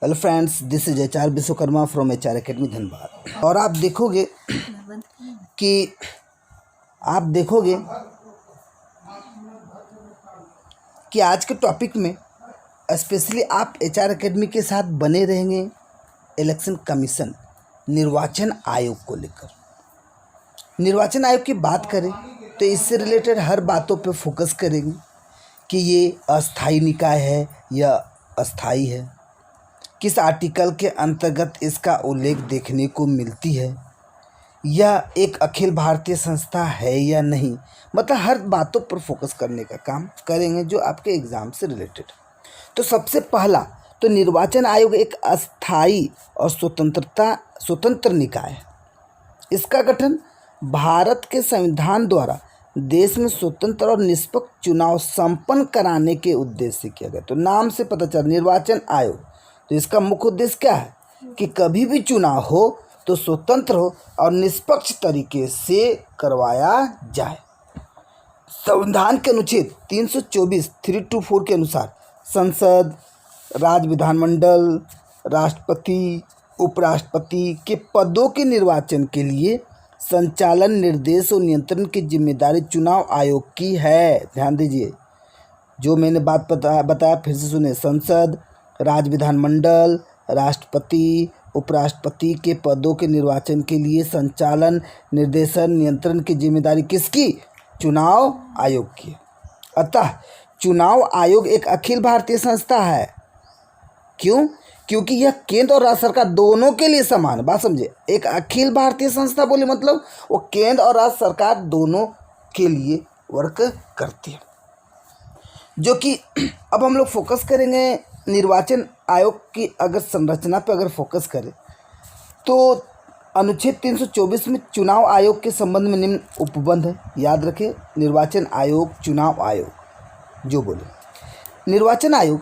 Hello friends, this is H R Vishwakarma from H R academy Dhanbad. और आप देखोगे कि आज के टॉपिक में स्पेशली आप एच आर अकेडमी के साथ बने रहेंगे इलेक्शन कमीशन निर्वाचन आयोग को लेकर। निर्वाचन आयोग की बात करें तो इससे रिलेटेड हर बातों पे फोकस करेंगे कि ये अस्थाई निकाय है या अस्थाई है, किस आर्टिकल के अंतर्गत इसका उल्लेख देखने को मिलती है, यह एक अखिल भारतीय संस्था है या नहीं। मतलब हर बातों पर फोकस करने का काम करेंगे जो आपके एग्ज़ाम से रिलेटेड। तो सबसे पहला तो निर्वाचन आयोग एक अस्थाई और स्वतंत्र निकाय है। इसका गठन भारत के संविधान द्वारा देश में स्वतंत्र और निष्पक्ष चुनाव संपन्न कराने के उद्देश्य से किया गया। तो नाम से पता चला निर्वाचन आयोग, तो इसका मुख्य उद्देश्य क्या है कि कभी भी चुनाव हो तो स्वतंत्र हो और निष्पक्ष तरीके से करवाया जाए। संविधान के अनुच्छेद 324 324 के अनुसार संसद, राज्य विधानमंडल, राष्ट्रपति, उपराष्ट्रपति के पदों के निर्वाचन के लिए संचालन, निर्देश और नियंत्रण की जिम्मेदारी चुनाव आयोग की है। ध्यान दीजिए, जो मैंने बात बताया फिर से सुने। संसद, राज्य विधानमंडल, राष्ट्रपति, उपराष्ट्रपति के पदों के निर्वाचन के लिए संचालन, निर्देशन, नियंत्रण की जिम्मेदारी किसकी? चुनाव आयोग की। अतः चुनाव आयोग एक अखिल भारतीय संस्था है। क्यों? क्योंकि यह केंद्र और राज्य सरकार दोनों के लिए समान है। बात समझे, एक अखिल भारतीय संस्था बोले मतलब वो केंद्र और राज्य सरकार दोनों के लिए वर्क करती है। जो कि अब हम लोग फोकस करेंगे निर्वाचन आयोग की अगर संरचना पर अगर फोकस करें तो अनुच्छेद 324 में चुनाव आयोग के संबंध में निम्न उपबंध है। याद रखें, निर्वाचन आयोग, चुनाव आयोग जो बोले। निर्वाचन आयोग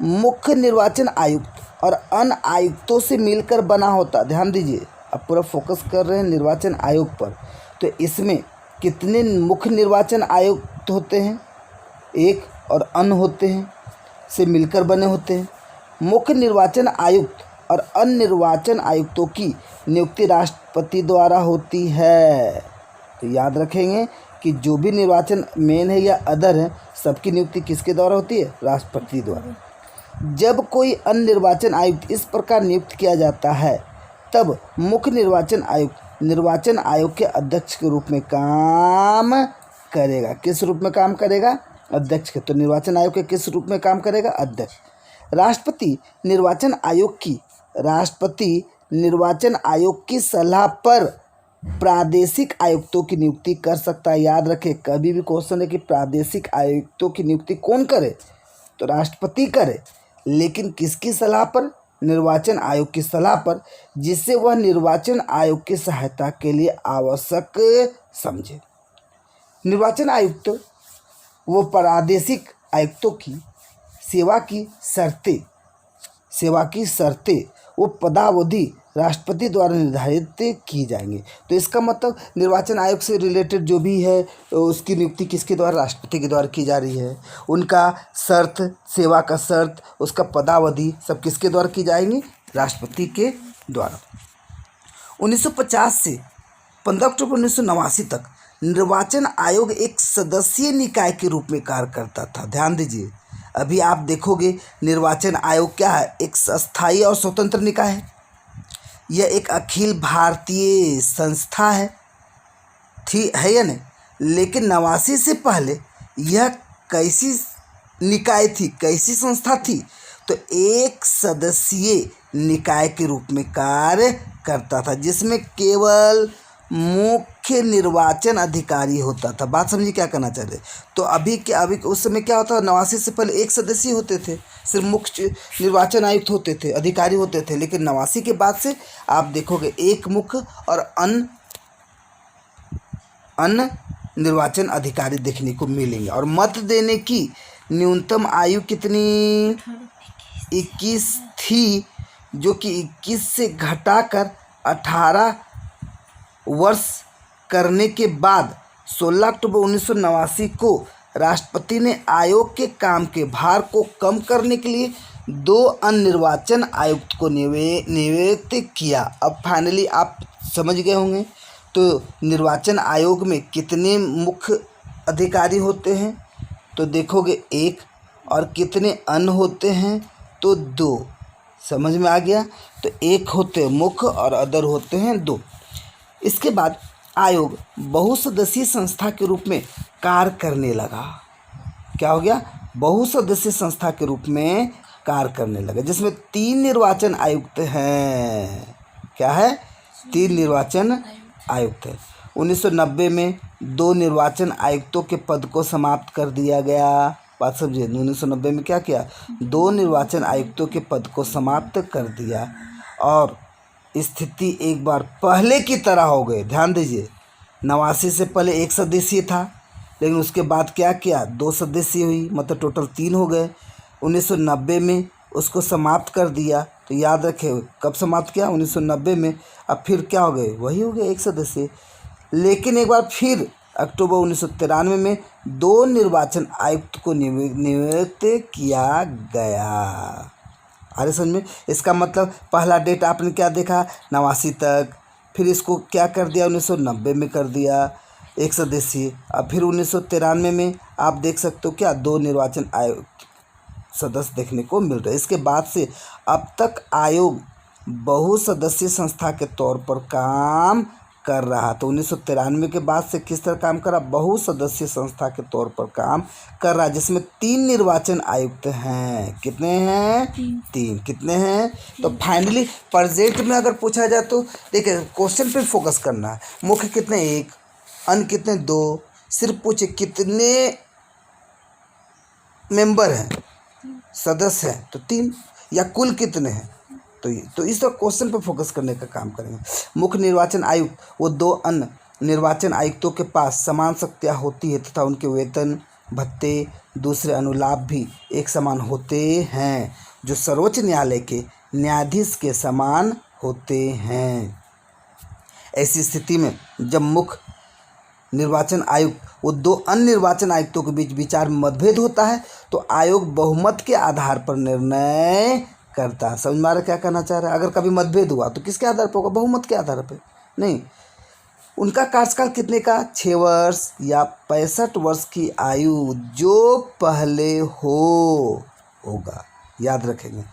मुख्य निर्वाचन आयुक्त और अन्य आयुक्तों से मिलकर बना होता। ध्यान दीजिए, अब पूरा फोकस कर रहे हैं निर्वाचन आयोग पर। तो इसमें कितने मुख्य निर्वाचन आयुक्त होते हैं? एक, और अन्य होते हैं, से मिलकर बने होते हैं। मुख्य निर्वाचन आयुक्त और अन्य निर्वाचन आयुक्तों की नियुक्ति राष्ट्रपति द्वारा होती है। तो याद रखेंगे कि जो भी निर्वाचन मेन है या अदर है, सबकी नियुक्ति किसके द्वारा होती है? राष्ट्रपति द्वारा। जब कोई अन्य निर्वाचन आयुक्त इस प्रकार नियुक्त किया जाता है तब मुख्य निर्वाचन आयोग के अध्यक्ष के रूप में काम करेगा। किस रूप में काम करेगा? अध्यक्ष के। तो निर्वाचन आयोग के किस रूप में काम करेगा? अध्यक्ष। राष्ट्रपति निर्वाचन आयोग की सलाह पर प्रादेशिक आयुक्तों की नियुक्ति कर सकता है। याद रखें, कभी भी क्वेश्चन है कि प्रादेशिक आयुक्तों की नियुक्ति कौन करे? तो राष्ट्रपति करे, लेकिन किसकी सलाह पर? निर्वाचन आयोग की सलाह पर, जिससे वह निर्वाचन आयोग की सहायता के लिए आवश्यक समझे। निर्वाचन आयुक्त वो प्रादेशिक आयुक्तों की सेवा की शर्तें वो पदावधि राष्ट्रपति द्वारा निर्धारित की जाएंगे। तो इसका मतलब निर्वाचन आयोग से रिलेटेड जो भी है उसकी नियुक्ति किसके द्वारा? राष्ट्रपति के द्वारा की जा रही है। उनका शर्त, सेवा का शर्त, उसका पदावधि सब किसके द्वारा की जाएंगी? राष्ट्रपति के द्वारा। 1950 से 15 अक्टूबर 1989 तक निर्वाचन आयोग एक सदस्यीय निकाय के रूप में कार्य करता था। ध्यान दीजिए, अभी आप देखोगे निर्वाचन आयोग क्या है? एक अस्थायी और स्वतंत्र निकाय है। यह एक अखिल भारतीय संस्था है, ठीक है या नहीं? लेकिन 89 से पहले यह कैसी निकाय थी, कैसी संस्था थी? तो एक सदस्यीय निकाय के रूप में कार्य करता था, जिसमें केवल मुख्य निर्वाचन अधिकारी होता था। बात समझिए क्या करना चाह रहे? तो अभी उस समय क्या होता? 89 से पहले एक सदस्य होते थे, सिर्फ मुख्य निर्वाचन आयुक्त होते थे, अधिकारी होते थे। लेकिन 89 के बाद से आप देखोगे एक मुख्य और अन्य निर्वाचन अधिकारी देखने को मिलेंगे। और मत देने की न्यूनतम आयु कितनी? 21 थी, जो कि 21 से घटाकर 18 वर्ष करने के बाद 16 अक्टूबर 1989 को राष्ट्रपति ने आयोग के काम के भार को कम करने के लिए 2 अन्य निर्वाचन आयुक्त को नियुक्त किया। अब फाइनली आप समझ गए होंगे। तो निर्वाचन आयोग में कितने मुख्य अधिकारी होते हैं? तो देखोगे 1। और कितने अन्य होते हैं? तो 2। समझ में आ गया। तो 1 होते हैं मुख्य और अदर होते हैं 2। इसके बाद आयोग बहुसदस्यीय संस्था के रूप में कार्य करने लगा। क्या हो गया? बहुसदस्यीय संस्था के रूप में कार्य करने लगा, जिसमें 3 निर्वाचन आयुक्त हैं। क्या है? 3 निर्वाचन आयुक्त है। 1990 में 2 निर्वाचन आयुक्तों के पद को समाप्त कर दिया गया। बात समझिए, 1990 में क्या किया? 2 निर्वाचन आयुक्तों के पद को समाप्त कर दिया और स्थिति एक बार पहले की तरह हो गई। ध्यान दीजिए, 89 से पहले 1 सदस्यीय था, लेकिन उसके बाद क्या किया? 2 सदस्यीय हुई, मतलब टोटल 3 हो गए। 1990 में उसको समाप्त कर दिया। तो याद रखे, कब समाप्त किया? 1990 में। अब फिर क्या हो गए? वही हो गए 1 सदस्य। लेकिन एक बार फिर अक्टूबर 1993 में 2 निर्वाचन आयुक्त को नियुक्त किया गया। अरे समझ में? इसका मतलब पहला डेट आपने क्या देखा? 89 तक, फिर इसको क्या कर दिया? 1990 में कर दिया 1 सदस्यीय। अब फिर 1993 में आप देख सकते हो क्या? 2 निर्वाचन आयोग सदस्य देखने को मिल रहे हैं। इसके बाद से अब तक आयोग बहुसदस्यीय संस्था के तौर पर काम कर रहा। तो 1993 के बाद से किस तरह काम कर रहा? बहुसदस्यीय संस्था के तौर पर काम कर रहा, जिसमें 3 निर्वाचन आयुक्त हैं। कितने हैं? 3। कितने हैं? तो फाइनली प्रेजेंट में अगर पूछा जाए तो देखिए, क्वेश्चन पे फोकस करना है। मुख्य कितने? 1। अन्य कितने? 2। सिर्फ पूछे कितने मेंबर हैं, सदस्य हैं, तो 3। या कुल कितने हैं? तो इस क्वेश्चन पर फोकस करने का काम करेंगे। मुख्य निर्वाचन आयुक्त वो 2 अन्य निर्वाचन आयुक्तों के पास समान शक्तियाँ होती है तथा उनके वेतन, भत्ते, दूसरे अनुलाभ भी एक समान होते हैं, जो सर्वोच्च न्यायालय के न्यायाधीश के समान होते हैं। ऐसी स्थिति में जब मुख्य निर्वाचन आयुक्त वो 2 अन्य निर्वाचन आयुक्तों के बीच विचार में मतभेद होता है, तो आयोग बहुमत के आधार पर निर्णय करता है। समझ में आ रहा क्या कहना चाह रहा है? अगर कभी मतभेद हुआ तो किसके आधार पर होगा? बहुमत के आधार पर नहीं। उनका कार्यकाल कितने का? 6 वर्ष या 65 वर्ष की आयु जो पहले होगा। याद रखेंगे,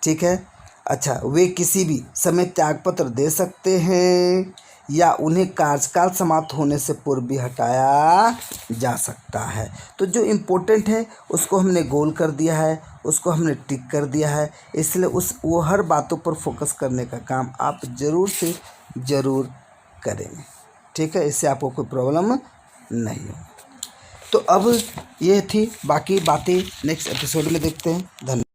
ठीक है। अच्छा, वे किसी भी समय त्यागपत्र दे सकते हैं या उन्हें कार्यकाल समाप्त होने से पूर्व भी हटाया जा सकता है। तो जो इम्पोर्टेंट है उसको हमने गोल कर दिया है, उसको हमने टिक कर दिया है, इसलिए वो हर बातों पर फोकस करने का काम आप ज़रूर से ज़रूर करेंगे, ठीक है। इससे आपको कोई प्रॉब्लम नहीं हो। तो अब ये थी, बाकी बातें नेक्स्ट एपिसोड में देखते हैं। धन्यवाद।